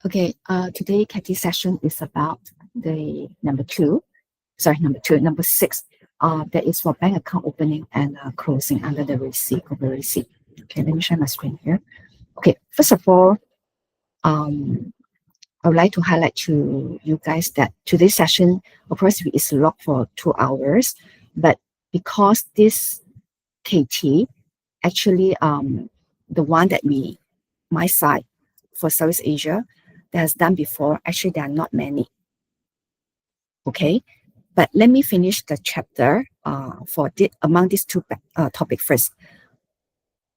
Okay, today Kathy's session is about the number 6. That is for bank account opening and closing under the RACI. Okay, let me share my screen here. Okay, first of all, I would like to highlight to you guys that today's session, of course, is locked for 2 hours, but because this KT actually the one that my side for Southeast Asia that has done before, actually there are not many. Okay, but let me finish the chapter among these two topics first.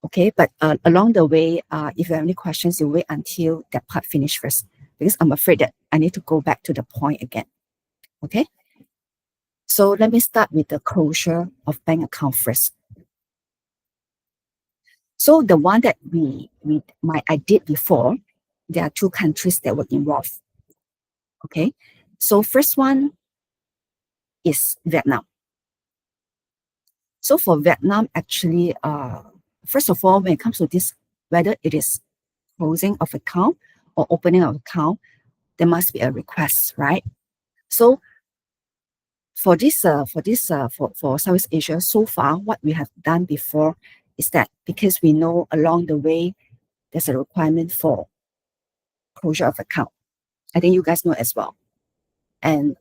Okay, but along the way, if you have any questions, you wait until that part finish first, because I'm afraid that I need to go back to the point again. Okay, so let me start with the closure of bank account first. So the one that I did before, there are 2 countries that were involved. Okay, so first one is Vietnam. So for Vietnam, actually, first of all, when it comes to this, whether it is closing of account or opening of account, there must be a request, right? So for Southeast Asia, so far, what we have done before is that because we know along the way there's a requirement for closure of account. I think you guys know as well. And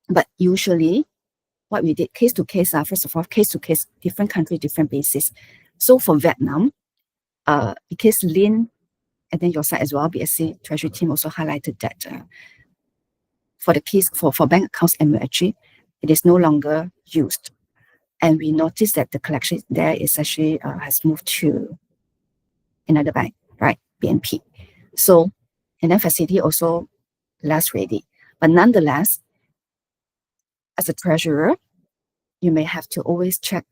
but usually what we did case to case, first of all, case to case, different country, different basis. So for Vietnam, because Lin and then your side as well, BSC Treasury team also highlighted that for the case for bank accounts MUFG, it is no longer used. And we noticed that the collection there is actually has moved to another bank, right? BNP. So, and then facility also less ready. But nonetheless, as a treasurer, you may have to always check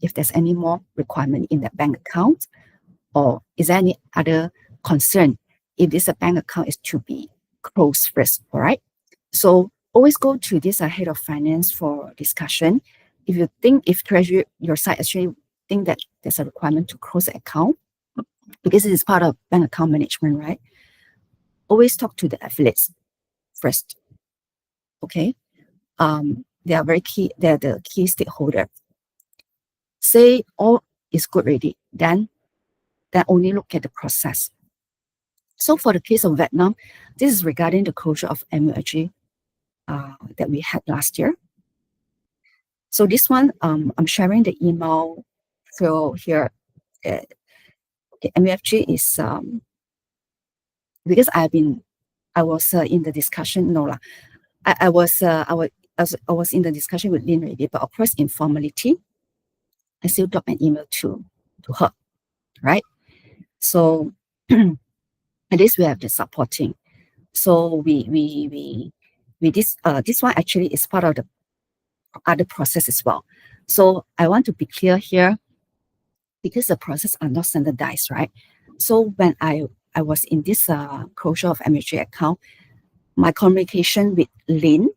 if there's any more requirement in that bank account, or is there any other concern if this bank account is to be closed first, all right? So always go to this head of finance for discussion. If you think, if treasury, your side actually think that there's a requirement to close the account, because it is part of bank account management, right? Always talk to the affiliates first, okay? They are very key, they're the key stakeholder. Say all is good already, then only look at the process. So for the case of Vietnam, this is regarding the closure of MUFG that we had last year. So this one, I'm sharing the email through here. The MUFG is because I was in the discussion. No lah, I was in the discussion with Lin already, but of course informality, I still drop an email to her, right? So at least we have the supporting. So we this one actually is part of the other process as well. So I want to be clear here, because the process are not standardized, right? So when I was in this closure of MUFG account, my communication with Lin,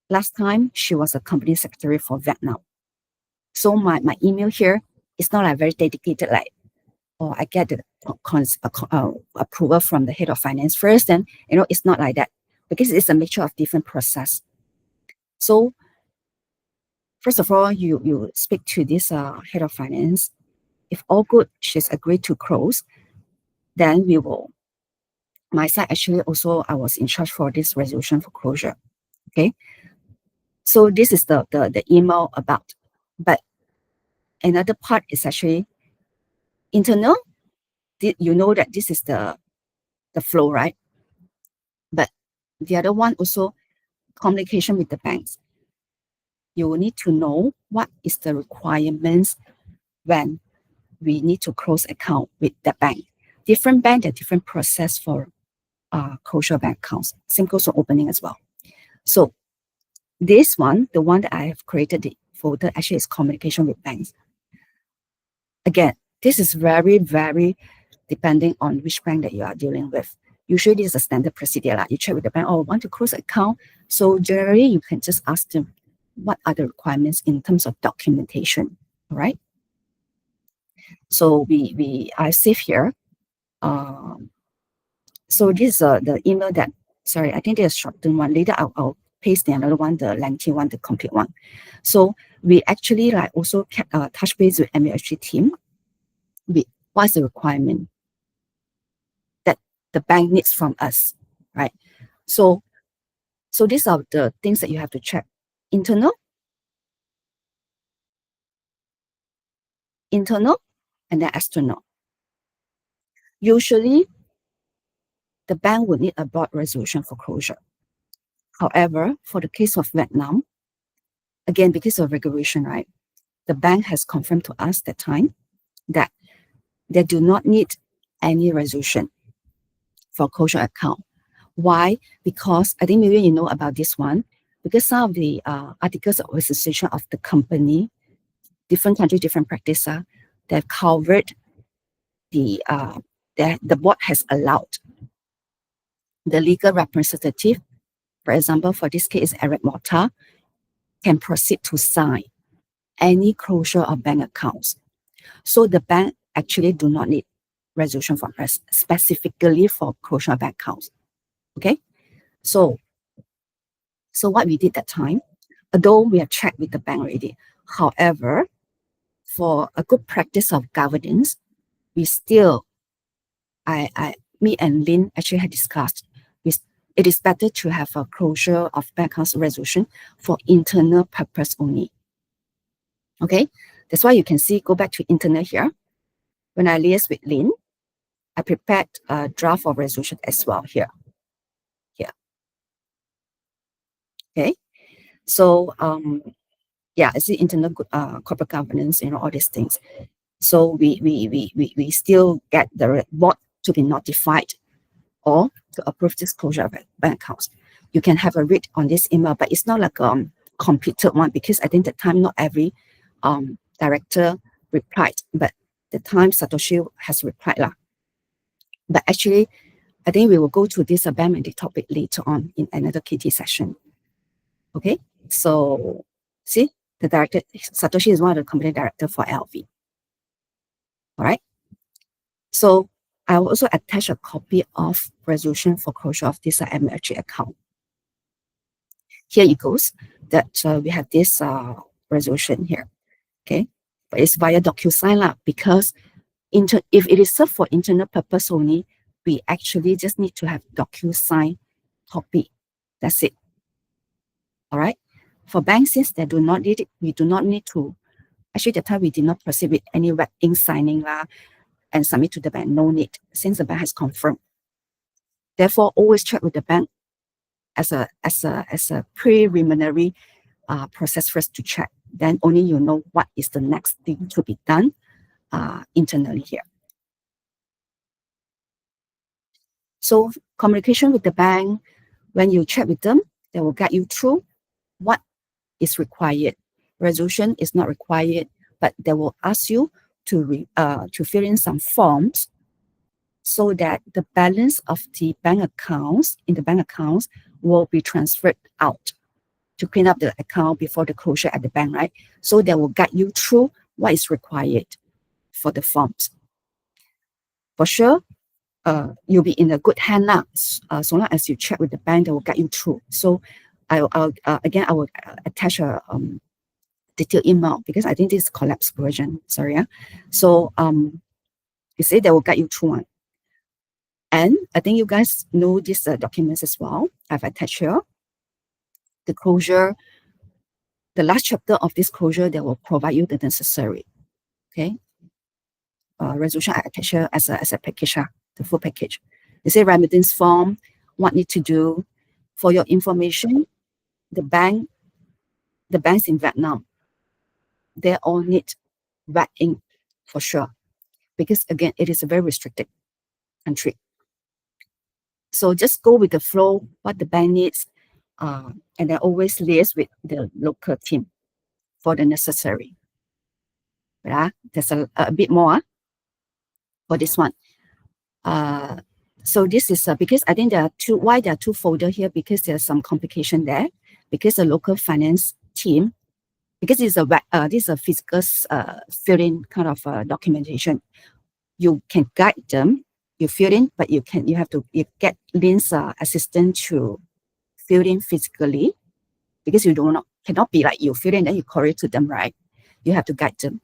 last time she was a company secretary for Vietnam. So my email here is not like very dedicated, like, oh, I get the approval from the head of finance first, and it's not like that, because it's a mixture of different process. So first of all, you speak to this head of finance. If all good, she's agreed to close, then we will. My side actually also, I was in charge for this resolution for closure. Okay, so this is the email about. But another part is actually internal. You know that this is the flow, right? But the other one also, communication with the banks. You will need to know what is the requirements when we need to close account with the bank. Different bank, there are different process for closure bank accounts. Same goes for opening as well. So this one, the one that I have created the folder, actually is communication with banks. Again, this is very, very depending on which bank that you are dealing with. Usually this is a standard procedure. You check with the bank, oh, want to close account. So generally you can just ask them what are the requirements in terms of documentation, all right? So I save here. So this is the email that, sorry, I think there's a shortened one. Later I'll paste the another one, the lengthy one, the complete one. So we actually like also touch base with MUFG team. What's the requirement that the bank needs from us, right? So these are the things that you have to check. Internal, and then external. Usually, the bank would need a board resolution for closure. However, for the case of Vietnam, again, because of regulation, right, the bank has confirmed to us that time that they do not need any resolution for closure account. Why? Because I think maybe you know about this one, because some of the articles of association of the company, different country, different practice, they've covered the board has allowed the legal representative, for example, for this case, Eric Morta, can proceed to sign any closure of bank accounts. So the bank actually do not need resolution from us specifically for closure of bank accounts. Okay, so what we did that time, although we have checked with the bank already, however, for a good practice of governance, we still, me and Lynn actually had discussed, it is better to have a closure of bank accounts resolution for internal purpose only. Okay, that's why you can see, go back to internal here. When I liaise with Lynn, I prepared a draft of resolution as well here. Okay, so yeah, I see internal corporate governance, all these things. So we still get the board to be notified or to approve this closure of bank accounts. You can have a read on this email, but it's not like a completed one, because I think the time not every director replied, but the time Satoshi has replied lah. But actually, I think we will go to this bank mandate topic later on in another KT session. Okay, so see, the director Satoshi is one of the company director for LV. All right. So I will also attach a copy of resolution for closure of this MUFG account. Here it goes, that we have this resolution here. Okay, but it's via DocuSign lah, because if it is served for internal purpose only, we actually just need to have DocuSign copy. That's it. All right. For banks, since they do not need it, we do not need to. Actually, at the time we did not proceed with any wet ink signing lah and submit to the bank. No need, since the bank has confirmed. Therefore, always check with the bank as a preliminary process first to check. Then only you know what is the next thing to be done internally here. So communication with the bank, when you check with them, they will guide you through what is required. Resolution is not required, but they will ask you to fill in some forms so that the balance of the bank accounts will be transferred out to clean up the account before the closure at the bank, right? So they will guide you through what is required for the forms. For sure, you'll be in a good hand now. So long as you check with the bank, they will guide you through. So I will attach a detailed email, because I think this is collapsed version. Sorry, So you say they will guide you through one. And I think you guys know these documents as well. I've attached here the closure. The last chapter of this closure, they will provide you the necessary. Okay. Resolution I attach here as a package, the full package. They say remittance form, what need to do. For your information, the banks in Vietnam, they all need red ink for sure, because again, it is a very restricted country. So just go with the flow, what the bank needs, and then always liaise with the local team for the necessary. There's a bit more for this one. So this is because I think there are two. Why there are two folders here? Because there's some complication there. Because the local finance team, because this is a physical fill-in kind of documentation, you can guide them you fill in, but you get Lynn's assistant to fill in physically, because you cannot be like you fill in then you call it to them, right? You have to guide them.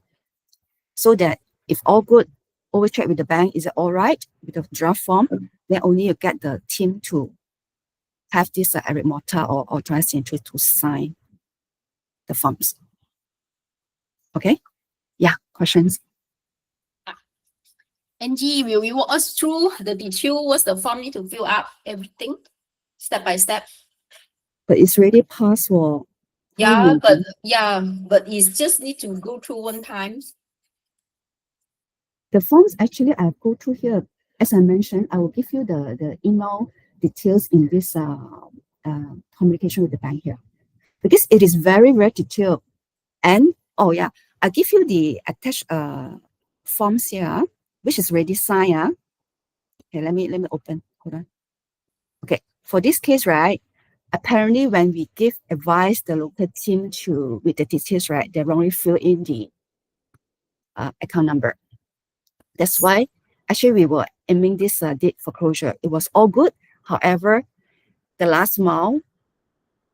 So that if all good, always check with the bank, is it all right with the draft form? Then only you get the team to have this Eric Morta or joint signature to sign the forms. Okay? Yeah, questions? Angie, will you walk us through the detail? What's the form need to fill up? Everything step by step. But it's already passed for. Yeah, but it's just need to go through one time. The forms actually I go through here. As I mentioned, I will give you the email details in this communication with the bank here, because it is very, very detailed. And oh yeah, I give you the attached forms here, which is already signed. Okay, let me open. Hold on. Okay, for this case, right? Apparently, when we give advice the local team with the details, right, they wrongly fill in the account number. That's why actually we were aiming this date for closure. It was all good. However, the last mile,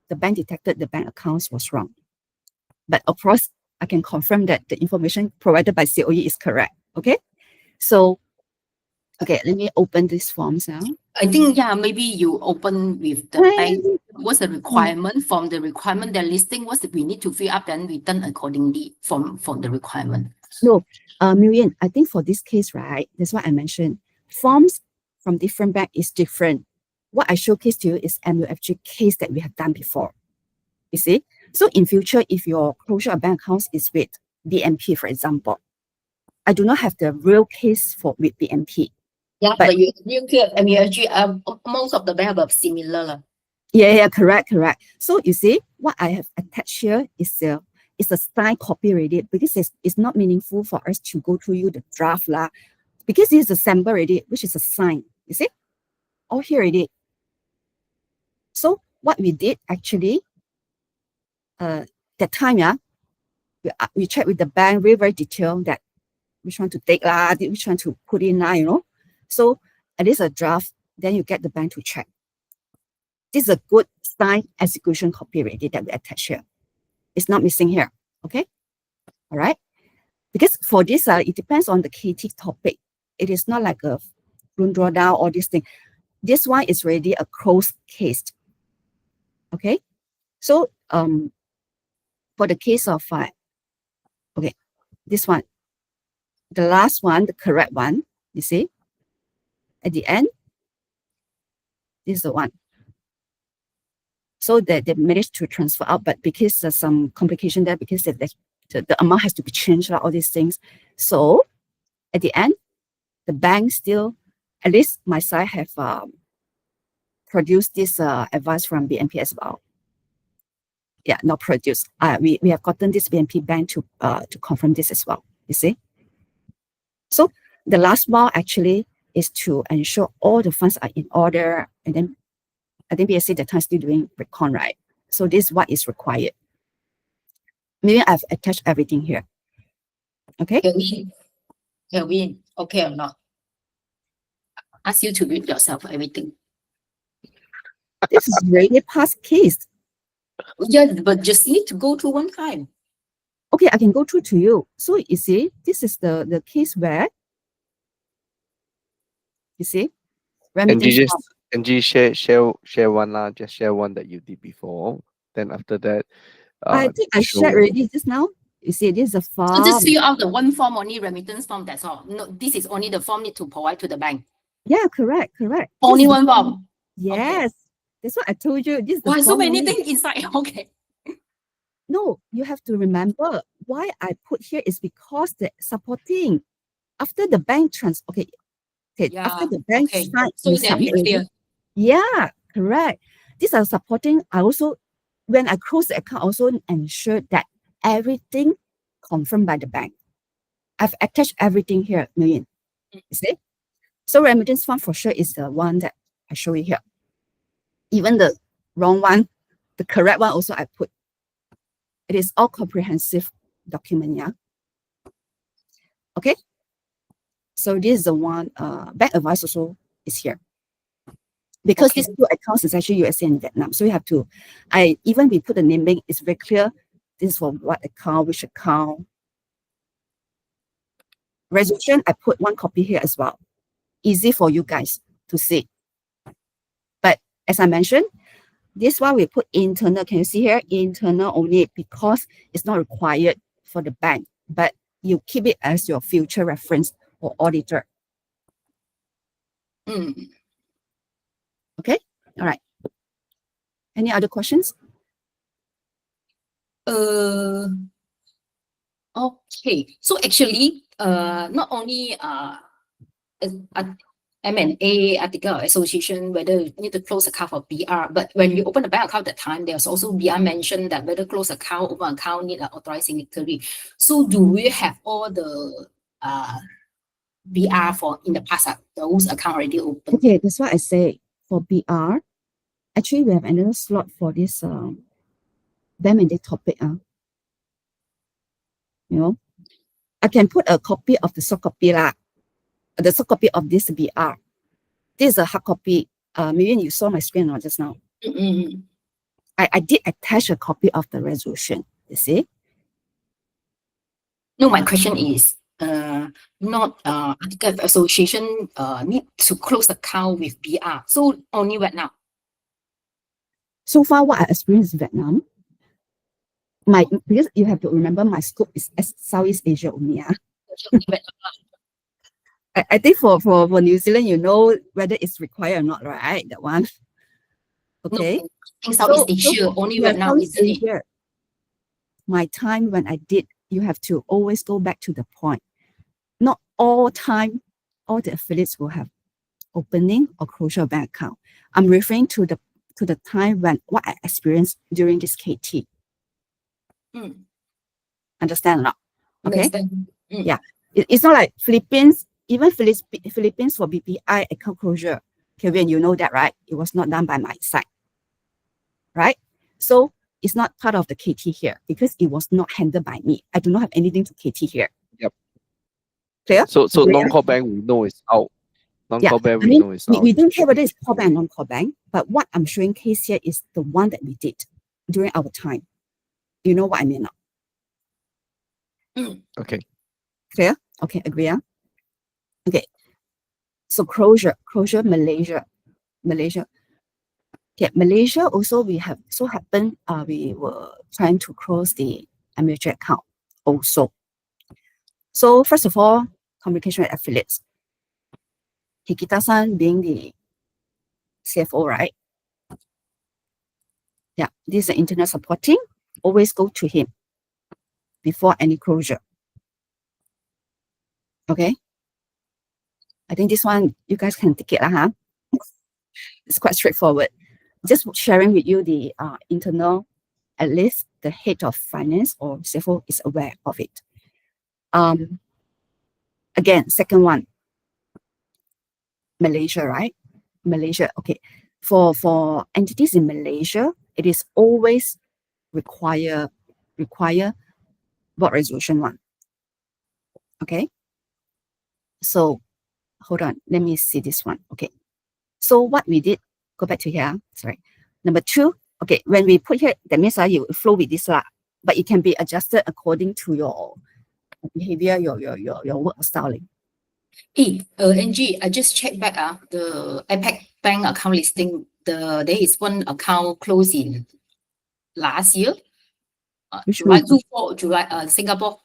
the bank detected the bank accounts was wrong. But of course, I can confirm that the information provided by COE is correct. Okay, so okay, let me open these forms now. I think maybe you open with the bank. What's the requirement from the requirement they're listing? What's we need to fill up, then we done accordingly from the requirement. No, Miriam, I think for this case, right, that's what I mentioned. Forms from different bank is different. What I showcased to you is MUFG case that we have done before. You see? So in future, if your closure of bank accounts is with BNP, for example, I do not have the real case with BNP. Yeah, but you have MUFG, most of the bank have similar. Yeah, correct. So you see, what I have attached here is a signed copy already, because it's not meaningful for us to go through you the draft lah, because this is a sample already, which is a sign. You see, all here already. So what we did actually, that time, we checked with the bank very detailed that which one to take lah, which one to put in lah, you know. So at least a draft, then you get the bank to check. This is a good signed execution copy already that we attach here. It's not missing here. Okay, all right. Because for this, it depends on the KT topic. It is not like a loan drawdown or this thing. This one is already a closed case. Okay, so for the case of okay, this one, the last one, the correct one, you see, at the end, this is the one. So that they managed to transfer out, but because there's some complication there, because the amount has to be changed, all these things. So at the end, the bank still, at least my side, have produced this advice from BNP as well. Yeah, not produced. We have gotten this BNP bank to confirm this as well. You see. So the last mile actually is to ensure all the funds are in order, and then I think BSC at the time still doing recon, right? So this is what is required. Maybe I've attached everything here. Okay. Can we okay or not? Ask you to read yourself everything. This is really past case. Yeah, but just need to go through one time. Okay, I can go through to you. So you see, this is the case where, you see, Angie, share one lah. Just share one that you did before. Then after that, I think I shared already just now. You see, this is a form. So just fill out the one form, only remittance form. That's all. No, this is only the form need to provide to the bank. Yeah, correct. Only one form. Yes, okay. That's what I told you. This is the why form so many things inside? Okay. No, you have to remember why I put here is because the supporting after the bank okay, yeah, after the bank sign, so that we clear. Yeah, correct. These are supporting. I also, when I close the account, also ensure that everything confirmed by the bank. I've attached everything here, Million. You see? So remittance fund for sure is the one that I show you here. Even the wrong one, the correct one also I put. It is all comprehensive document, yeah. Okay. So this is the one, bank advice also is here. Because Okay. these two accounts is actually USA and Vietnam. So we have to, even we put the naming, it's very clear. This is for what account, which account. Resolution, I put one copy here as well. Easy for you guys to see. But as I mentioned, this one we put internal. Can you see here? Internal only because it's not required for the bank, but you keep it as your future reference or auditor. Okay, all right. Any other questions? Okay. So actually, not only M&A article association whether you need to close account for BR, but when you open a bank account at the time, there's also BR mentioned that whether close account, open account need an authorized signatory. So do we have all the BR for in the past, those account already open? Okay, that's why I say for BR, actually we have another slot for this bank mandate topic. You know, I can put a copy of the soft copy lah, the soft copy of this BR. This is a hard copy. Maybe you saw my screen or just now. I did attach a copy of the resolution. You see? No, my question is not article association need to close account with BR. So only Vietnam. So far, what I experienced in Vietnam, because you have to remember my scope is Southeast Asia only. I think for New Zealand, you know whether it's required or not, right? That one. Okay. No, in Southeast Asia, only Vietnam is Asia. My time when I did, you have to always go back to the point. Not all time, all the affiliates will have opening or closure of bank account. I'm referring to the time when what I experienced during this KT. Understand or not? Okay. Understand. Yeah. It's not like Philippines, even Philippines for BPI account closure. Kevin, you know that, right? It was not done by my side. Right? So it's not part of the KT here because it was not handled by me. I do not have anything to KT here. Yep. Clear? So non-core bank we know is out. Non-core bank we know is out. We don't care whether it's core bank or non-core bank, but what I'm showing case here is the one that we did during our time. You know what I mean now? Okay. Clear? Okay, agree. Okay. So closure, Malaysia. Okay, Malaysia also we have so happened we were trying to close the mutual account also. So first of all, communication with affiliates. Hikita-san being the CFO, right? Yeah, this is the internet supporting. Always go to him before any closure. Okay. I think this one you guys can take it, huh? It's quite straightforward. Just sharing with you the internal, at least the head of finance or CFO is aware of it. Again, second one, Malaysia, right? Malaysia, okay. For entities in Malaysia, it is always require board resolution 1. Okay. So hold on, let me see this one. Okay. So what we did, go back to here. Sorry. Number 2, okay, when we put here, that means you flow with this but it can be adjusted according to your behavior, your work styling. Hey, Angie, I just checked back the APAC bank account listing. There is one account closed in last year. Which July one? July, Singapore.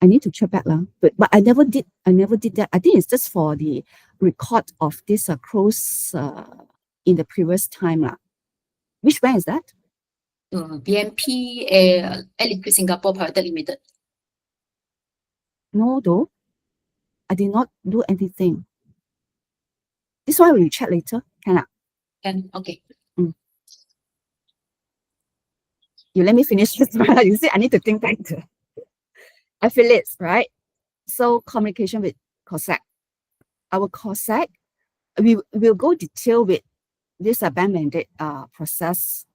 I need to check back but I never did that. I think it's just for the record of this close in the previous time Which bank is that? BNP Liquid Singapore Private Limited. No, though. I did not do anything. This one we check later. Can Okay. You let me finish this one. You see, I need to think back to affiliates, right? So communication with COSAC. Our COSAC, we will go detail with this bank mandate process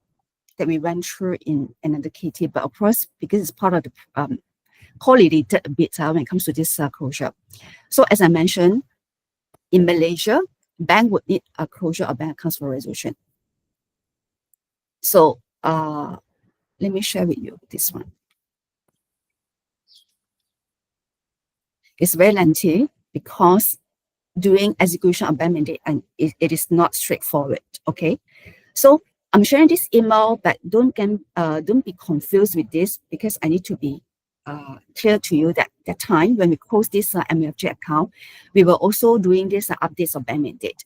that we went through in another KT, but of course, because it's part of the correlated a bit when it comes to this closure. So as I mentioned, in Malaysia, bank would need a closure of bank accounts for resolution. So let me share with you this one. It's very lengthy because doing execution of bank mandate, and it is not straightforward. Okay, so I'm sharing this email, but don't be confused with this, because I need to be clear to you that the time when we close this MUFG account, we were also doing this updates of bank mandate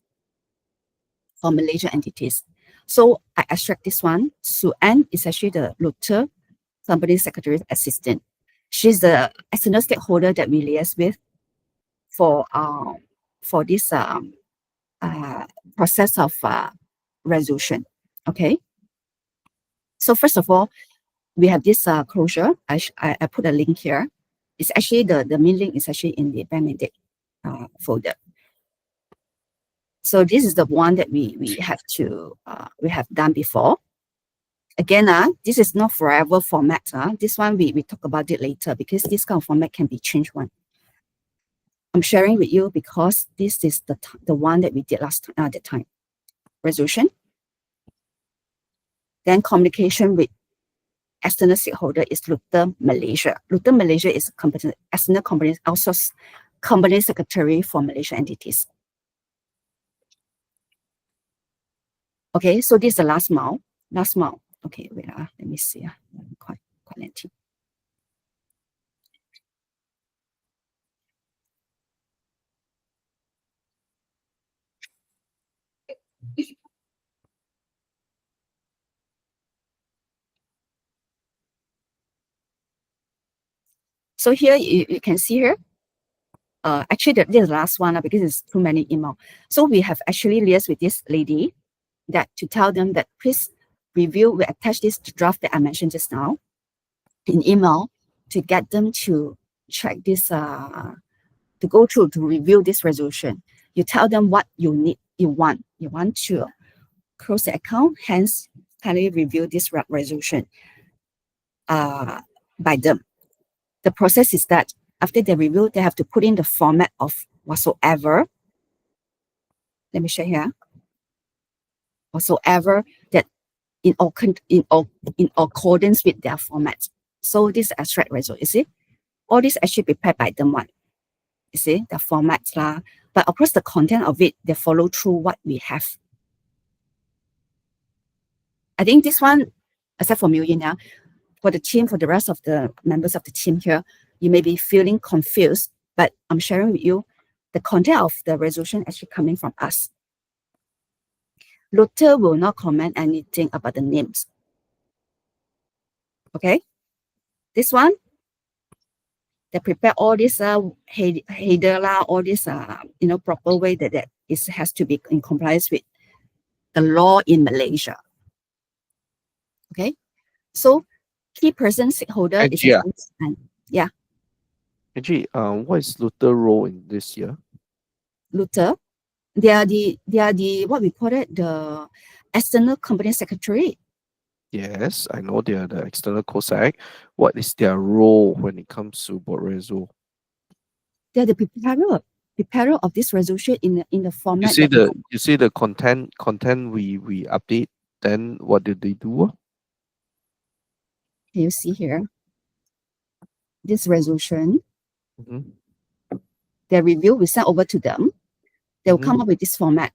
for Malaysian entities. So I extract this one. Sue Ann is actually the Luther Company Secretary Assistant. She's the external stakeholder that we liaise with for this process of resolution. Okay. So first of all, we have this closure. I put a link here. It's actually the main link is actually in the bank mandate folder. So this is the one that we have done before. Again, this is not forever format. This one we talk about it later, because this kind of format can be changed one. I'm sharing with you because this is the one that we did last time, at the time. Resolution. Then communication with external stakeholder is Luther Malaysia. Luther Malaysia is external company outsource company secretary for Malaysian entities. Okay, so this is the last mile. Last mile. Okay, wait, let me see. Quite lengthy. So here you can see here. Actually, this is the last one because it's too many email. So we have actually liaised with this lady that to tell them that please review. We attach this draft that I mentioned just now in email to get them to check this, to go through to review this resolution. You tell them what you need, you want to close the account, hence kindly review this resolution by them. The process is that after they review, they have to put in the format of whatsoever. Let me share here. Whatsoever that in accordance with their format. So this abstract result, you see, all this actually prepared by them one. You see the formats lah, but of course the content of it, they follow through what we have. I think this one, except for Million, for the team, for the rest of the members of the team here, you may be feeling confused, but I'm sharing with you the content of the resolution actually coming from us. Luther will not comment anything about the names. Okay, this one, they prepare all this header lah, all this proper way that it has to be in compliance with the law in Malaysia. Okay, so key person stakeholder is yeah. Actually, what is Luther role in this year? Luther, they are the what we call it, the external company secretary. Yes, I know they are the external COSAC. What is their role when it comes to board resolution? They are the preparer of this resolution in the format. You see the content we update. Then what did they do? Can you see here? This resolution. They review, we send over to them. They will come up with this format.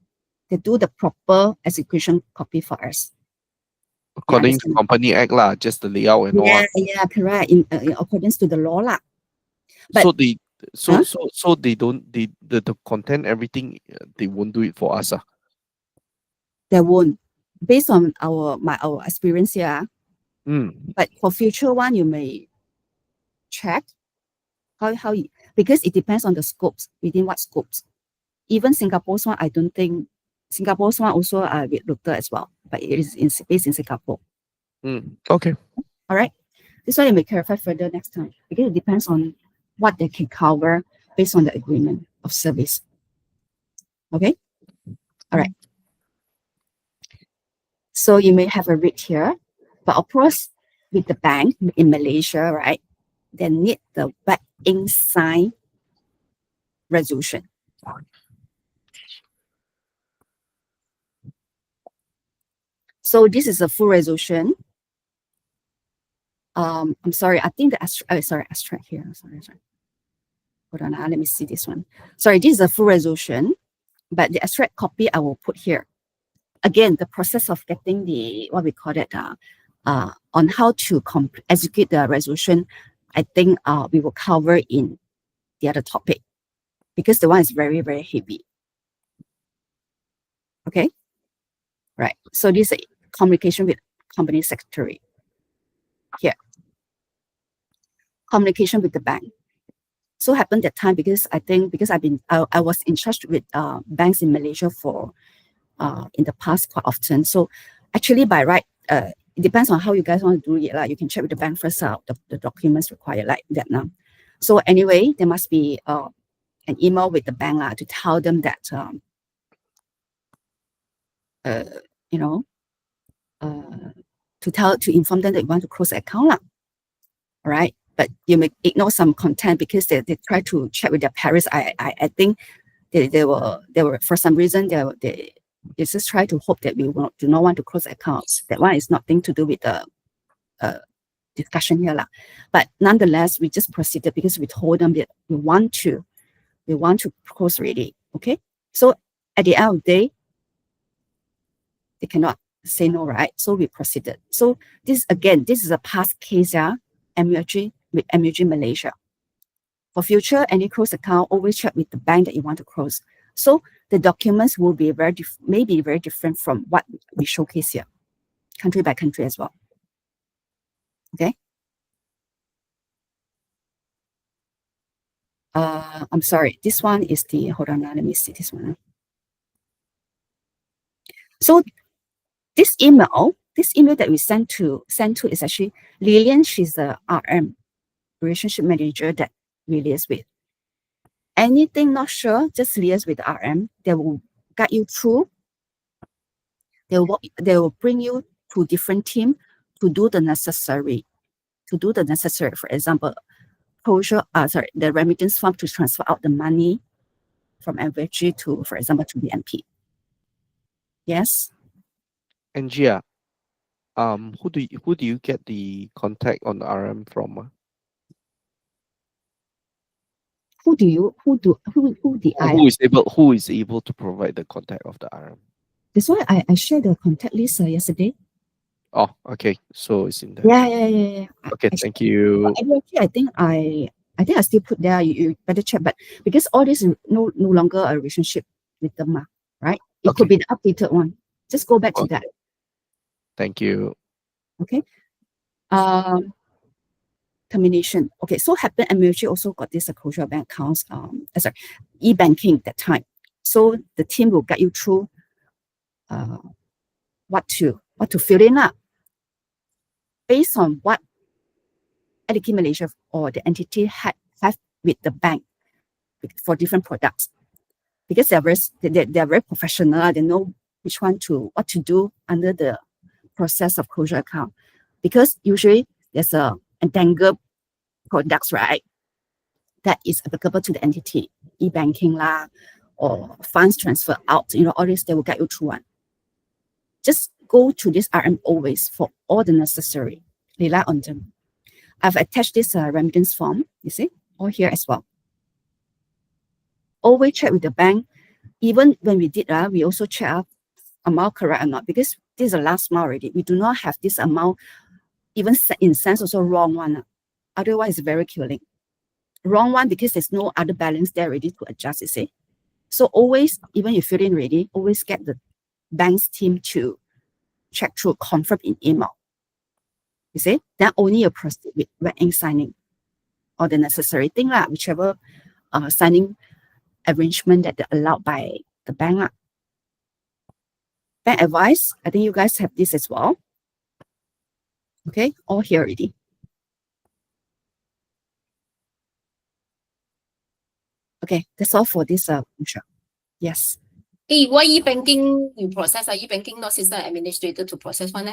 They do the proper execution copy for us. According to Company Act lah, just the layout and all. Yeah, correct. In accordance to the law lah. But, so they don't the content, everything, they won't do it for us. They won't. Based on our experience here. But for future one, you may check how because it depends on the scopes, within what scopes. Even Singapore's one, I don't think Singapore's one also with Luther as well, but it is based in Singapore. Okay. All right. This one you may clarify further next time, because it depends on what they can cover based on the agreement of service. Okay. All right. So you may have a read here, but of course with the bank in Malaysia, right? they need the back-end sign resolution. So this is a full resolution. I'm sorry, I think the abstract here. Sorry. Hold on, let me see this one. Sorry, this is a full resolution, but the abstract copy I will put here. Again, the process of getting the, what we call it, on how to execute the resolution, I think we will cover in the other topic, because the one is very, very heavy. Okay, right. So this is communication with company secretary. Here, communication with the bank. So happened that time because I was in touch with banks in Malaysia for in the past quite often. So actually by right, it depends on how you guys want to do it. Like you can check with the bank first out the documents required like that now. So anyway, there must be an email with the bank to tell them that to inform them that you want to close the account. All right. But you may ignore some content because they try to check with their parents. I think they were for some reason they just try to hope that we do not want to close accounts. That one is nothing to do with the discussion here. But nonetheless, we just proceeded because we told them that we want to close already. Okay. So at the end of the day, they cannot say no, right? So we proceeded. So this is a past case, MUFG with MUFG Malaysia. For future, any close account, always check with the bank that you want to close. So the documents will be maybe very different from what we showcase here, country by country as well. Okay. I'm sorry. This one is the, hold on now, let me see this one. So this email that we sent to is actually Lillian. She's the RM, relationship manager that we liaise with. Anything not sure, just liaise with the RM. They will guide you through. They will bring you to different team to do the necessary. For example, the remittance form to transfer out the money from MUFG to, for example, to BNP. Yes. Angia, who do you get the contact on the RM from? Who is able to provide the contact of the RM? That's why I shared the contact list yesterday. Oh, okay. So it's in there. Yeah. Okay, thank you. I think I still put there. You better check, but because all this is no longer a relationship with them, right? It could be the updated one. Just go back to that. Thank you. Okay. Termination. Okay, so happened MUFG also got this closure of bank accounts. E-banking that time. So the team will guide you through what to fill in up based on what Edukey Malaysia or the entity have with the bank for different products, because they're very professional. They know what to do under the process of closure account, because usually there's a entangled products, right, that is applicable to the entity, e-banking or funds transfer out, all this, they will guide you through one. Just go to this RM always for all the necessary. Rely on them. I've attached this remittance form, you see, all here as well. Always check with the bank. Even when we did, we also check amount correct or not, because this is the last amount already. We do not have this amount, even in sense also wrong one. Otherwise, it's very killing. Wrong one because there's no other balance there ready to adjust, you see. So always, even if you fill in ready, always get the bank's team to check through, confirm in email. You see, then only you proceed with back-end signing or the necessary thing, whichever signing arrangement that are allowed by the bank. Bank advice, I think you guys have this as well. Okay, all here already. Okay, that's all for this workshop. Yes. Hey, why e-banking you process? E-banking not system administrator to process one?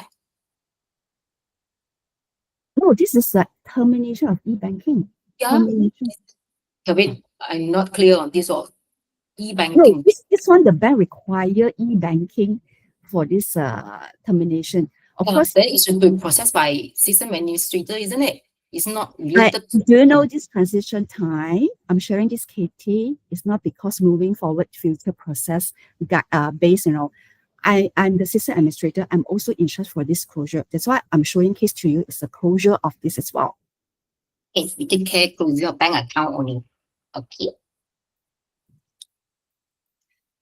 No, this is a termination of e-banking. Yeah, Termination. Kevin, I'm not clear on this or No, e-banking. this one, the bank require e-banking for this termination. Of course, Then it should be processed by system administrator, isn't it? It's not I, related to. do you know this transition time? I'm sharing this, KT. It's not because moving forward future process based, I'm the system administrator. I'm also in charge for this closure. That's why I'm showing case to you. It's the closure of this as well. Okay, we take care closure of bank account only. Okay.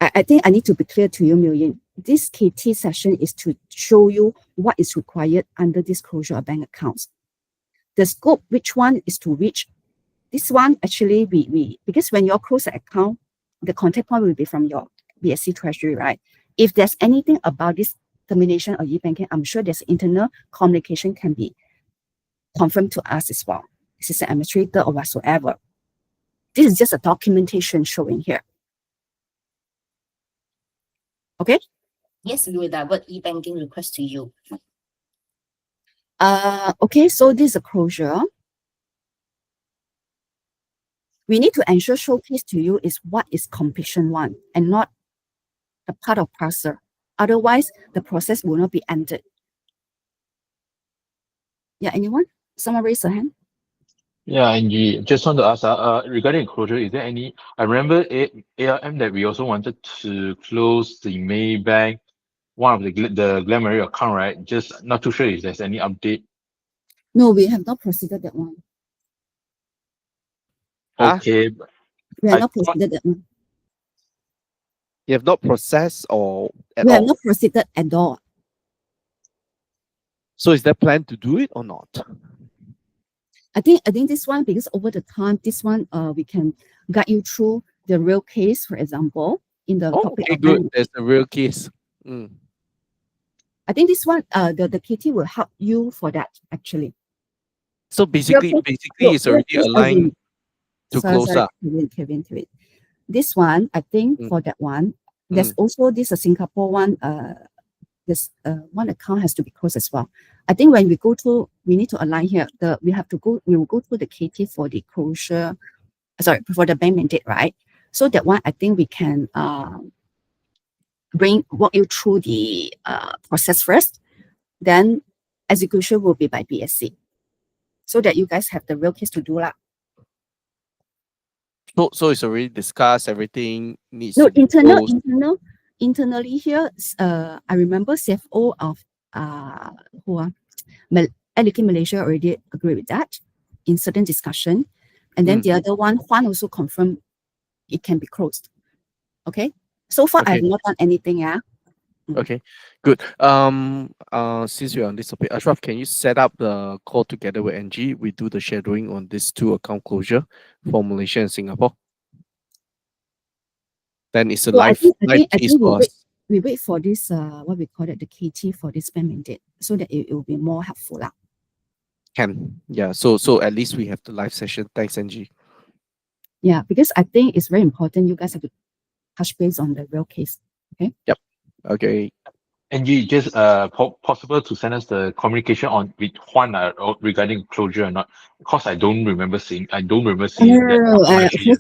I think I need to be clear to you, Million. This KT session is to show you what is required under this closure of bank accounts. The scope, which one is to reach. This one, actually, we because when you close an account, the contact point will be from your BSC Treasury, right? If there's anything about this termination of e-banking, I'm sure there's internal communication can be confirmed to us as well. This is an administrator or whatsoever. This is just a documentation showing here. Okay? Yes, we will divert e-banking request to you. Okay, so this is a closure. We need to ensure showcase to you is what is completion one and not the part of parcel. Otherwise, the process will not be ended. Yeah, anyone? Someone raise a hand. Yeah, Angie, just want to ask, regarding closure, is there any, I remember ARM that we also wanted to close the Maybank, one of the Glenmarie account, right? Just not too sure if there's any update. No, we have not proceeded that one. Huh? Okay. We have I not thought- proceeded that one. You have not processed or at We have all. not proceeded at all. So is there plan to do it or not? I think this one, because over the time, this one we can guide you through the real case, for example, in the Oh, topic okay, of good. bank. There's a real case. Mm. I think this one, the KT will help you for that actually. So basically, case- it's already case as aligned in- to sorry, close sorry, up. Kevin. This one, I think Mm. for that one, there's also this Singapore one. This one account has to be closed as well. I think when we go through, we need to align here. We will go through the KT for the closure. Sorry, for the bank mandate, right? So that one, I think we can walk you through the process first. Then execution will be by BSC, so that you guys have the real case to do lah. So it's already discussed. Everything needs No, to be closed. internally here. I remember CFO of Educate Malaysia already agreed with that in certain discussion, and then the other one, Juan also confirmed it can be closed. Okay. So far, I have Okay. not done anything. Yeah. Okay, good. Since we're on this topic, Ashraf, can you set up the call together with Angie? We do the shadowing on these two account closure for Malaysia and Singapore. Then it's a So I live think case for us. we wait for this what we call it, the KT for this bank mandate, so that it will be more helpful lah. Can, yeah. So at least we have the live session. Thanks, Angie. Yeah, because I think it's very important. You guys have to touch base on the real case. Okay. Angie, just possible to send us the communication on with Juan regarding closure or not? Because I don't remember seeing that. Of course,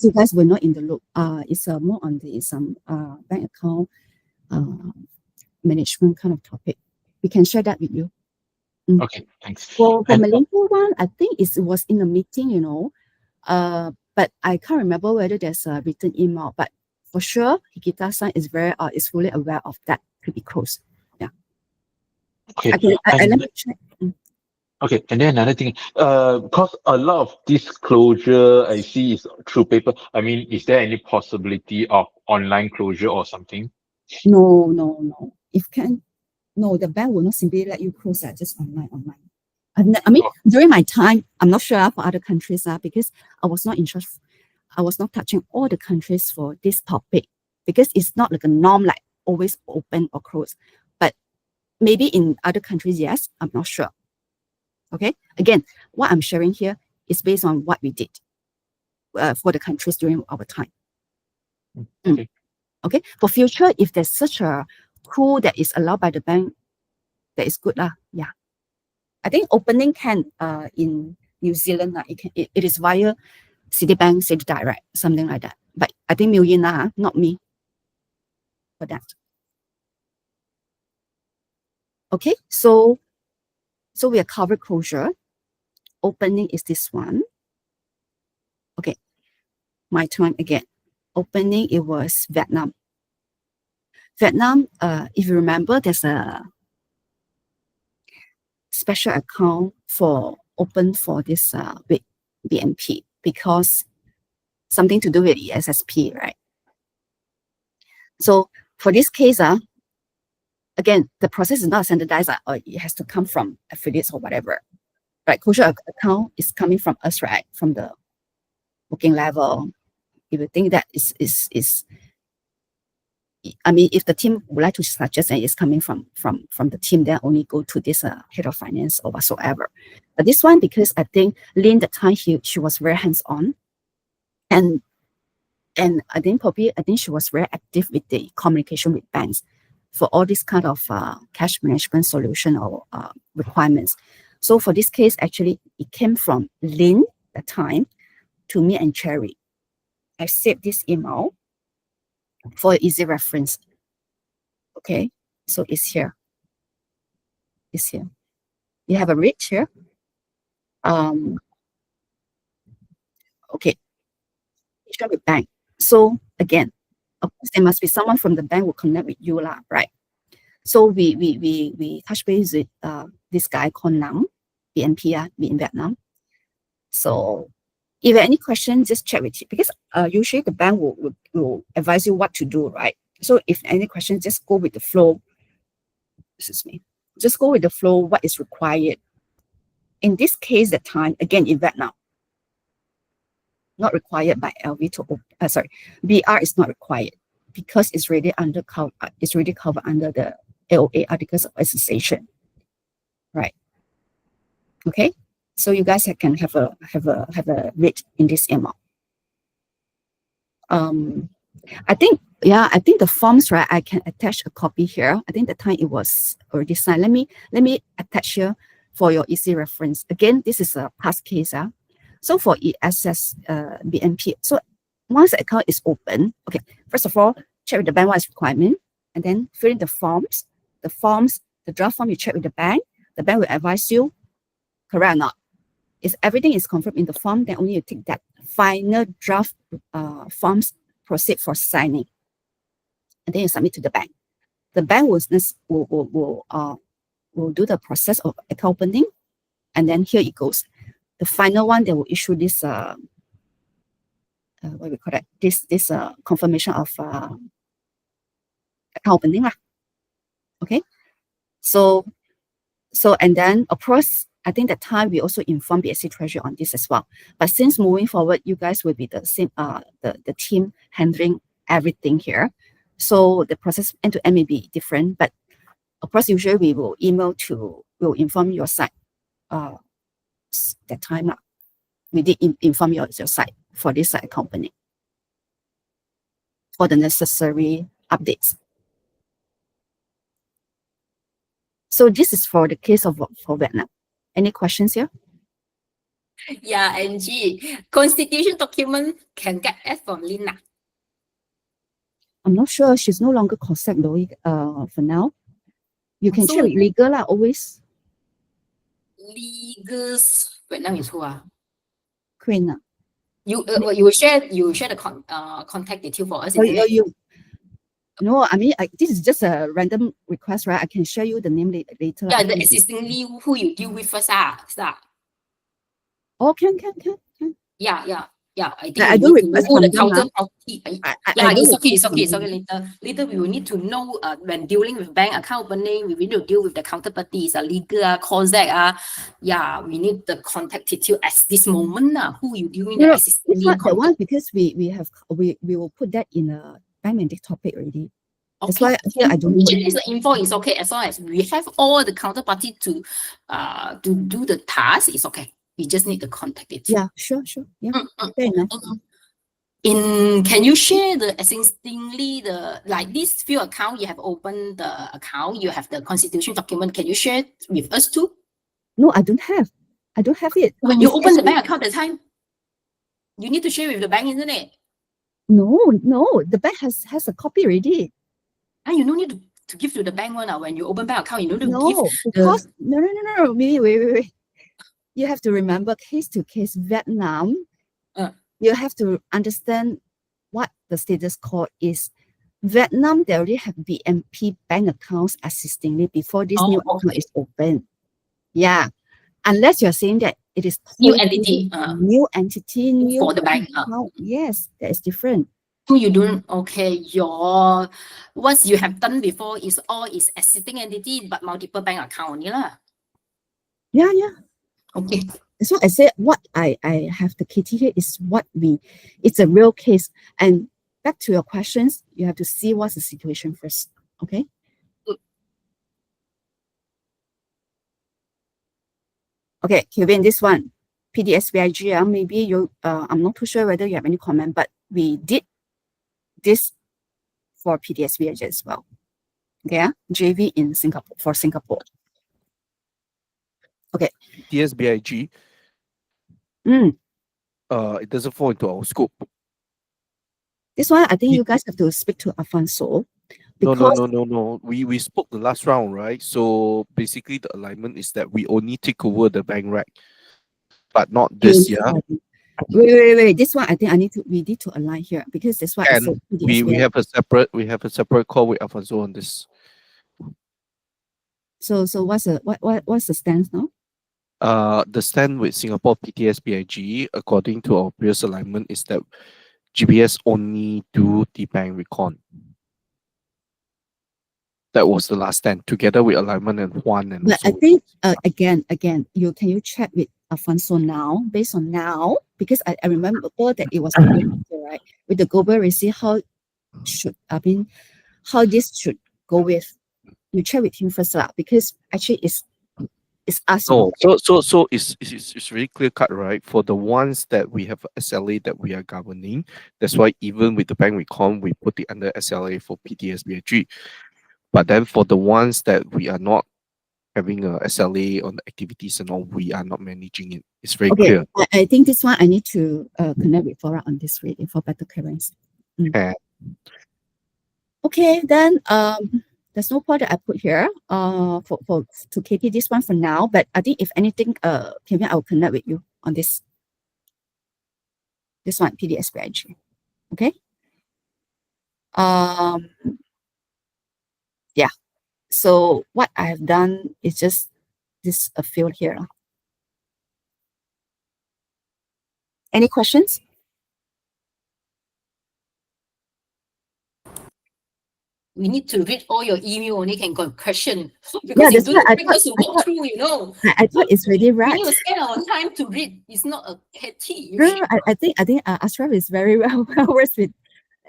you guys were not in the loop. It's more on the some bank account management kind of topic. We can share that with you. Okay, thanks. For Malaysia one, I think it was in a meeting, but I can't remember whether there's a written email. But for sure, Hikita-san is fully aware of that to be closed. Yeah. Okay. Let me check. Okay, and then another thing, because a lot of this closure I see is through paper. I mean, is there any possibility of online closure or something? No. If can, no, the bank will not simply let you close that just online. I mean, during my time, I'm not sure for other countries because I was not in charge. I was not touching all the countries for this topic because it's not like a norm, like always open or closed. But maybe in other countries, yes, I'm not sure. Okay. Again, what I'm sharing here is based on what we did for the countries during our time. Okay. Okay. For future, if there's such a tool that is allowed by the bank, that is good lah. Yeah. I think opening can in New Zealand it is via Citibank, Citi Direct, something like that. But I think million not me for that. Okay, so we are covered closure. Opening is this one. Okay, my turn again. Opening, it was Vietnam. Vietnam, if you remember, there's a special account open for this with BNP because something to do with SSP, right? So for this case, again, the process is not standardized, or it has to come from affiliates or whatever, right? Closure account is coming from us, right? From the booking level. If you think that is I mean, if the team would like to suggest and it's coming from the team, then only go to this head of finance or whatsoever. But this one, because I think Lynn, the time she was very hands-on, and I think she was very active with the communication with banks for all this kind of cash management solution or requirements. So for this case, actually, it came from Lynn at the time to me and Cherry. I saved this email for easy reference. Okay, so it's here. It's here. You have a read here. Okay, with bank. So again, of course, there must be someone from the bank will connect with you, right? So we touch base with this guy called Nam, BNP in Vietnam. So if you have any questions, just check with you, because usually the bank will advise you what to do, right? So if any questions, just go with the flow. Excuse me. Just go with the flow, what is required. In this case, the time, again, in Vietnam, not required by LV to, BR is not required because it's really covered under the AOA Articles of Association, right? Okay, so you guys can have a read in this email. I think the forms, right? I can attach a copy here. I think the time it was already signed. Let me attach here for your easy reference. Again, this is a past case. So for ESS BNP, so once the account is open, okay, first of all, check with the bank what is requirement, and then fill in the forms. The draft form you check with the bank will advise you, correct or not. If everything is confirmed in the form, then only you take that final draft forms, proceed for signing, and then you submit to the bank. The bank will do the process of account opening, and then here it goes. The final one, they will issue this what we call that, this confirmation of account opening. Okay, so and then of course, I think that time we also inform BSC Treasury on this as well. But since moving forward, you guys will be the same the team handling everything here. So the process end to end may be different, but of course, usually we will we'll inform your site that time. We did inform your site for this site company for the necessary updates. So this is for the case of for Vietnam. Any questions here? Yeah, Angie, constitution document can get it from Lina. I'm not sure. She's no longer COSEC though. For now, you can check with legal always. Legals Vietnam is who? Queen. You will share the contact detail for us. No, I mean, this is just a random request, right? I can share you the name later. Yeah, the existingly who you deal with first. Oh, can. Yeah. I think I don't request the from them. It's okay. Later we will need to know when dealing with bank account opening, we need to deal with the counterparties, legal, COSEC. Yeah, we need the contact detail at this moment. Who you dealing with? It's not that one because we will put that in a bank mandate topic already. Okay. That's why here I don't know. The info is okay as long as we have all the counterparty to do the task. It's okay. We just need the contact detail. Yeah, sure. Yeah. Very nice. Can you share the existingly this few account you have opened the account, you have the constitution document, can you share with us too? No, I don't have. I don't have it. When you It's open the actually- bank account at the time, you need to share with the bank, isn't it? No, the bank has a copy already. And you don't need to give to the bank one. When you open bank account, you need to No, give because no. Wait. You have to remember case to case Vietnam. You have to understand what the status code is. Vietnam, they already have BMP bank accounts existingly before this new account is open. Yeah, unless you're saying that it is new totally entity, new for the bank. account. Yes, that is different. So you don't, your once you have done before is all is existing entity but multiple bank account, yeah. Yeah. Okay. So I said what I have the KT here is it's a real case. And back to your questions, you have to see what's the situation first. Okay. Okay, Kevin, this one, PDSBIG, maybe you, I'm not too sure whether you have any comment, but we did this for PDSBIG as well. Okay, JV in Singapore, for Singapore. Okay. PDSBIG, it doesn't fall into our scope. This one, I think you guys have to speak to Afonso. No. We spoke the last round, right? So basically the alignment is that we only take over the bank rack, but not this year. Wait. This one I think we need to align here because that's why I said we have a separate call with Afonso on this. So what's the stance now? The stand with Singapore PTSBIG, according to our previous alignment, is that GPS only do the bank recon. That was the last stand, together with alignment and Juan. And but I think again, you check with Afonso now, based on now, because I remember that it was right with the global RACI, how this should go with. You check with him first, because actually it's us. No, so it's really clear cut, right? For the ones that we have SLA that we are governing, that's why even with the bank recon, we put it under SLA for PTSBIG. But then for the ones that we are not having a SLA on the activities and all, we are not managing it. It's very clear. I think this one I need to connect with Flora on this really for better clearance. Okay, then there's no point that I put here to KT this one for now. But I think if anything, Kevin, I will connect with you on this. This one, PDSBIG. Okay. Yeah. So what I have done is just this a field here. Any questions? We need to read all your email only can get question. Because that's why I thought it's really right. We need to spend our time to read. It's not a KT. No, I think Ashraf is very well versed with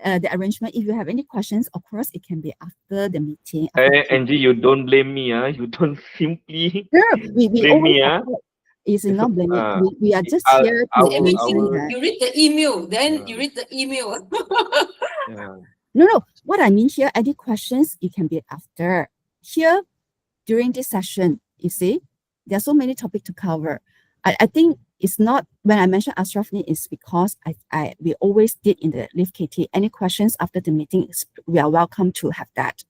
the arrangement. If you have any questions, of course, it can be after the meeting. Angie, you don't blame me, you don't simply we blame me, It's not blaming. We are just here to mention that. You read the email, then you read the email. No. What I mean here, any questions, it can be after. Here, during this session, you see, there are so many topics to cover. I think it's not, when I mentioned Ashraf need, is because we always did in the Live KT. Any questions after the meeting, we are welcome to have that.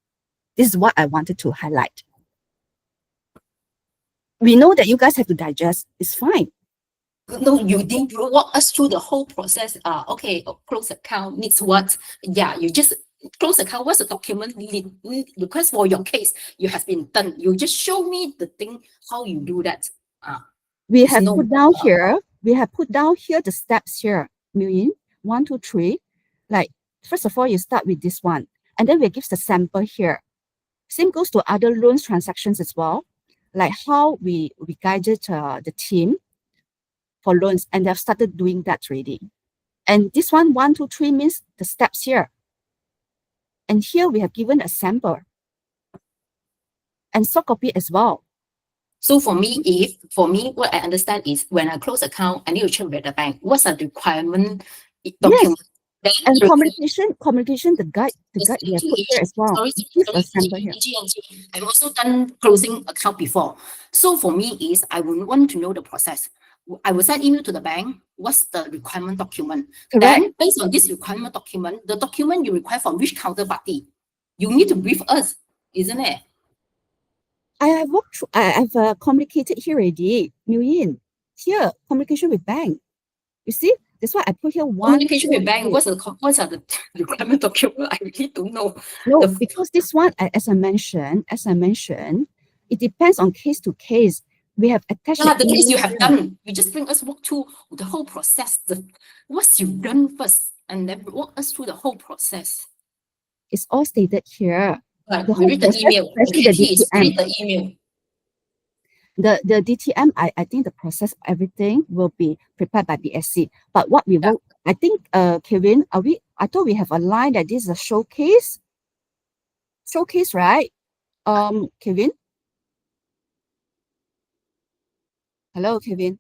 This is what I wanted to highlight. We know that you guys have to digest. It's fine. No, you didn't walk us through the whole process. Okay, close account needs what? Yeah, you just close account. What's the document need? Because for your case, you have been done. You just show me the thing how you do that. We have put down here. We have put down here the steps here. 1, 2, 3. Like first of all, you start with this one, and then we give the sample here. Same goes to other loans transactions as well. Like how we guided the team for loans, and they've started doing that already. And this one, 1, 2, 3 means the steps here. And here we have given a sample and soft copy as well. So for me, what I understand is when I close account, I need to check with the bank. What's the requirement document? Then And you- communication, the guide we have put here as well. Sorry, Give a sample here. I've also done closing account before. So for me is I would want to know the process. I will send email to the bank. What's the requirement document? Correct. Then based on this requirement document, the document you require from which counterparty, you need to brief us, isn't it? I have walked through, I've communicated here already. Nguyen, here, communication with bank. You see, that's why I put here one. Communication with bank. What's are the requirement document? I really don't know. No, because this one, as I mentioned, it depends on case to case. We have attached. Yeah, the case you have done. You just bring us walk through the whole process. What's you've done first, and then walk us through the whole process. It's all stated here. Like, The we whole read the process, email. especially Okay, the please DTM. read the email. The DTM, I think the process, everything will be prepared by BSC. But what we will, I think, Kevin, I thought we have a line that this is a showcase. Showcase, right? Kevin? Hello, Kevin.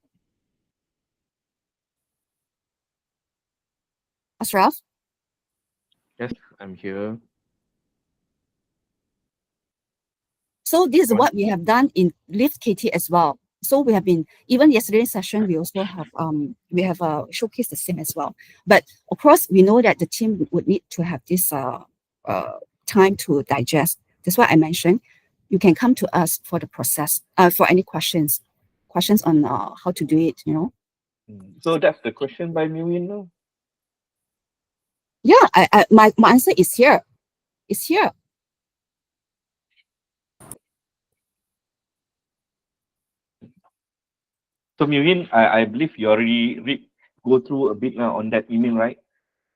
Ashraf? Yes, I'm here. So this is what we have done in Lift KT as well. So we have been, even yesterday's session, we also have showcased the same as well. But of course, we know that the team would need to have this time to digest. That's why I mentioned you can come to us for the process, for any questions on how to do it, you know. So that's the question by Nguyen now. Yeah, my answer is here. It's here. So Nguyen, I believe you already go through a bit on that email, right?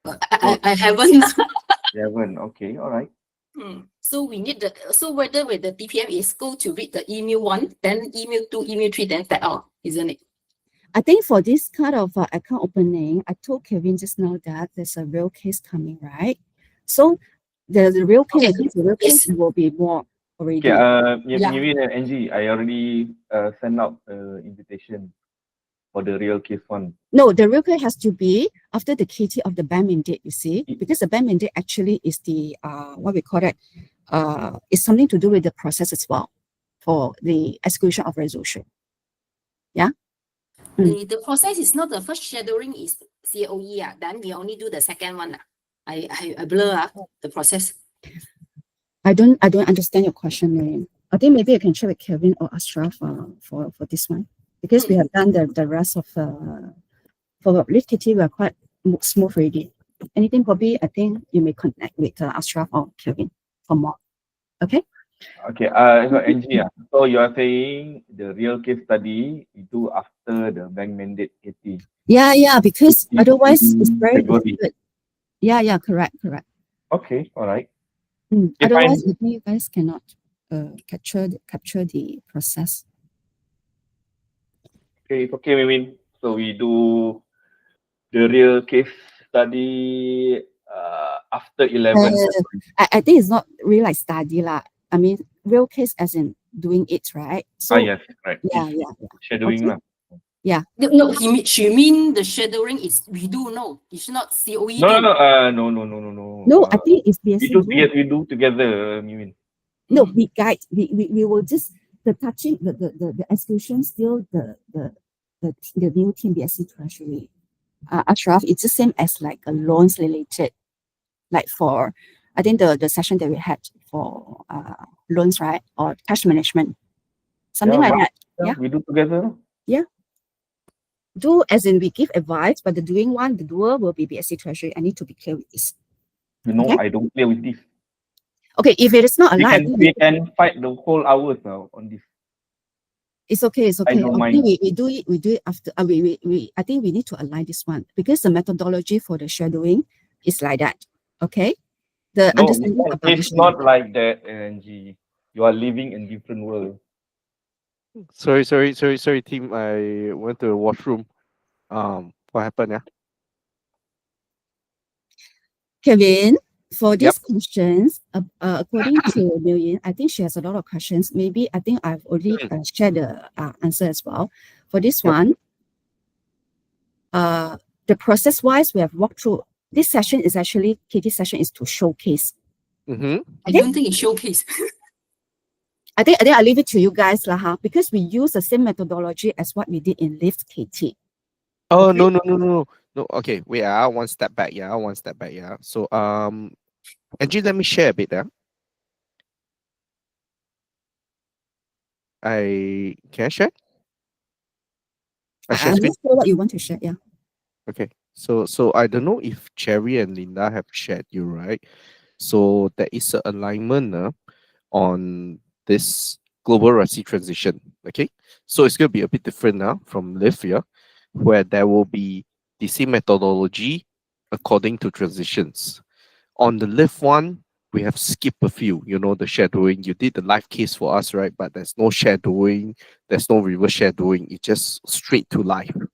I haven't. You haven't. Okay, all right. So we need whether with the DPM is go to read the email 1, then email 2, email 3, then that out, isn't it? I think for this kind of account opening, I told Kevin just now that there's a real case coming, right? So the real case, will be more already. Okay, Nguyen and Angie, I already sent out invitation for the real case one. No, the real case has to be after the KT of the bank mandate, you see, because the bank mandate actually is the what we call it, it's something to do with the process as well for the execution of resolution. Yeah. The process is not the first shadowing is COE, then we only do the second one. I blur the process. I don't understand your question, Miriam. I think maybe you can check with Kevin or Ashraf for this one, because we have done the rest of for Lift KT, we are quite smooth already. Anything, Bobby, I think you may connect with Ashraf or Kevin for more. Okay. Okay, so Angie, so you are saying the real case study you do after the bank mandate KT? Yeah, because otherwise it's very February. difficult. Yeah, correct. Okay, all right. Otherwise, I think you guys cannot capture the process. Okay, it's okay, Mimin. So we do the real case study after 11. I think it's not really like study lah. I mean, real case as in doing it, right? So yes, right. Yeah. Shadowing lah. Yeah. No, she mean the shadowing is we do no. It's not COE. No. No, I think it's BSC. We do together, Mimin. No, we guide. We will just the touching the execution still the new team BSC treasury. Ashraf, it's the same as like a loans related, like for I think the session that we had for loans, right, or cash management, something like that. Yeah, we do together. Yeah. Do as in we give advice, but the doing one, the doer will be BSC treasury. I need to be clear with this. Okay? I don't play with this. Okay, if it is not aligned, we can fight the whole hours now on this. It's okay. I don't mind. We do it after. I think we need to align this one because the methodology for the shadowing is like that. Okay, the understanding about it's not like that, Angie. You are living in different world. Sorry, team. I went to the washroom. What happened? Yeah. Kevin, for these questions, according to Million, I think she has a lot of questions. Maybe I think I've already shared the answer as well. For this one, the process-wise, we have walked through this session is actually, KT session is to showcase. Mm-hmm. I don't think it's showcase. I think I'll leave it to you guys lah, because we use the same methodology as what we did in Lift KT. Oh, Okay. no. Okay, wait, one step back, one step back, So, Angie, let me share a bit, Can I share? I share I'm screen. not sure what you want to share, yeah. Okay, so I don't know if Cherry and Linda have shared you, right? So there is an alignment on this global RACI transition, okay? So it's going to be a bit different now from Live here, where there will be the same methodology according to transitions. On the Live one, we have skipped a few, the shadowing. You did the live case for us, right? But there's no shadowing, there's no reverse shadowing, it's just straight to live.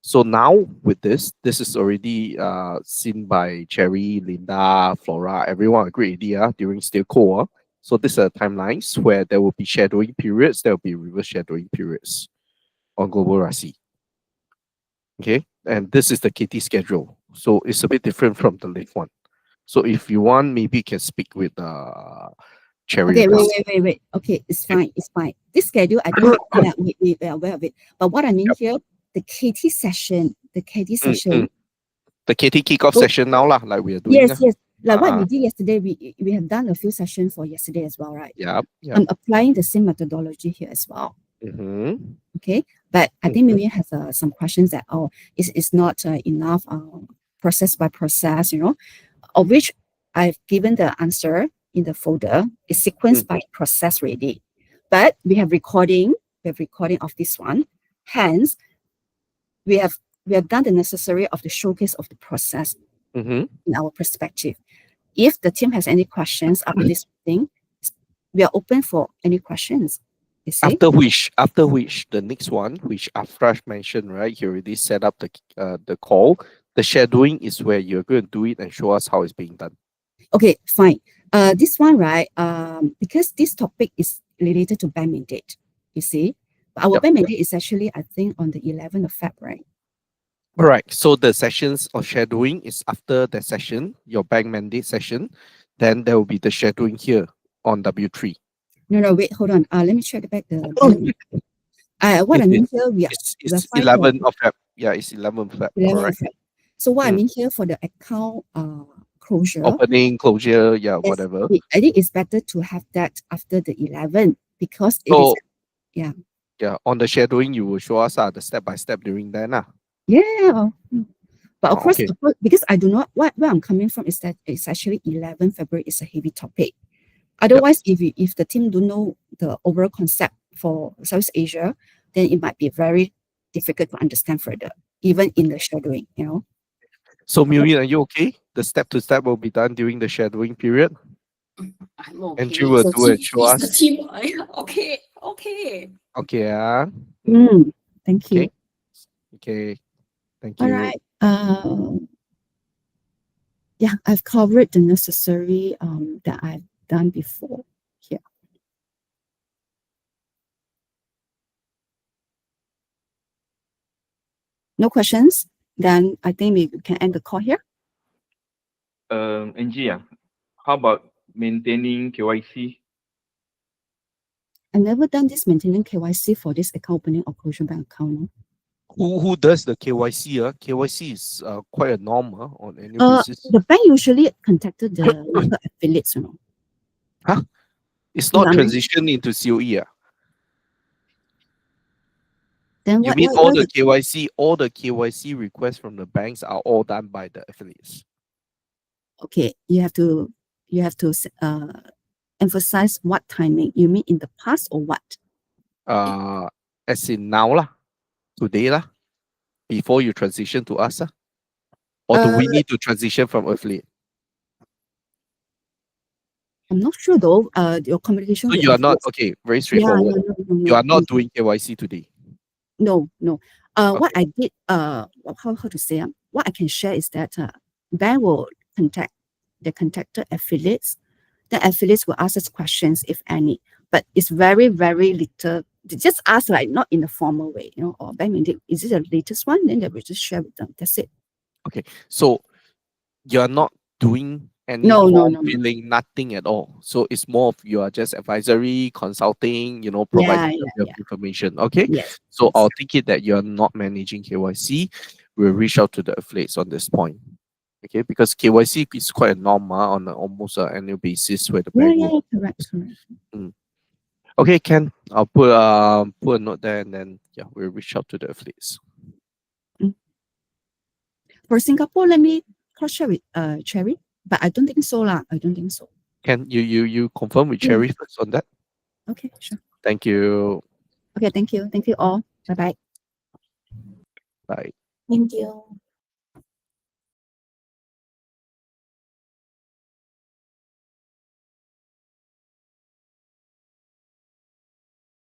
So now with this is already seen by Cherry, Linda, Flora, everyone agreed during still core. So these are timelines where there will be shadowing periods, there will be reverse shadowing periods on global RACI. Okay, and this is the KT schedule. So it's a bit different from the live one. So if you want, maybe you can speak with Cherry. Okay, wait. Okay, it's fine. This schedule, I think we are aware of it. But what I mean here, the KT session, the KT kickoff session now lah, like we are doing. Yes. Like what we did yesterday, we have done a few sessions for yesterday as well, right? Yeah. I'm applying the same methodology here as well. Mm-hmm. Okay, but I think Miriam has some questions that it's not enough process by process, of which I've given the answer in the folder. It's sequenced by process ready, but we have recording of this one. Hence, we have done the necessary of the showcase of the process in our perspective. If the team has any questions after this thing, we are open for any questions. After which the next one, which Afrash mentioned, right? He already set up the call. The shadowing is where you're going to do it and show us how it's being done. Okay, fine. This one, right? Because this topic is related to bank mandate, you see. But our bank mandate is actually, I think, on the 11th of February. All right. So the sessions of shadowing is after the session, your bank mandate session. Then there will be the shadowing here on W3. No, wait, hold on. Let me check back the. What I mean here, it's 11th of Feb. Yeah, it's 11th of Feb. 11th of Feb. So what I mean here for the account closure, opening, closure, whatever. I think it's better to have that after the 11th because it is. Yeah, on the shadowing, you will show us the step by step during then. Yeah. But of course, because I do not, where I'm coming from is that it's actually 11 February is a heavy topic. Otherwise, if the team don't know the overall concept for Southeast Asia, then it might be very difficult to understand further, even in the shadowing, So Miriam, are you okay? The step to step will be done during the shadowing period. I'm okay. And you will do it, show us. The team. Okay. Okay. Thank you. Okay. Thank you. All right. Yeah, I've covered the necessary that I've done before here. No questions? Then I think we can end the call here. Angie, how about maintaining KYC? I've never done this maintaining KYC for this account opening or closure bank account. Who does the KYC? KYC is quite a norm on annual basis. The bank usually contacted the local affiliates, Huh? It's not transitioned into COE. Then you mean all the KYC requests from the banks are all done by the affiliates? Okay, you have to emphasize what timing. You mean in the past or what? As in now lah, today lah, before you transition to us or do we need to transition from affiliate? I'm not sure though. Your communication. So you are not very straightforward. No, you are not doing KYC today. No. What I did, how to say, what I can share is that bank will contact the contacted affiliates. The affiliates will ask us questions, if any, but it's very, very little. They just ask like not in a formal way, or bank mandate, is it the latest one? Then they will just share with them. That's it. Okay, so you're not doing any No, no, form no, no. filling, nothing at all. So it's more of you are just advisory, consulting, you know, providing Yeah, a yeah, bit of yeah. information. Okay. Yes. So yes. I'll take it that you're not managing KYC. We'll reach out to the affiliates on this point. Okay, because KYC is quite a norm on almost an annual basis where the Yeah, bank yeah, will. yeah, correct. Okay, Ken, I'll put a note there and then yeah, we'll reach out to the affiliates. For Singapore, let me cross-check with Cherry, but I don't think so lah. I don't think so. Ken, you confirm with Yeah. Cherry first on that? Okay, sure. Thank you. Okay, thank you. Thank you all. Bye-bye. Bye. Thank you.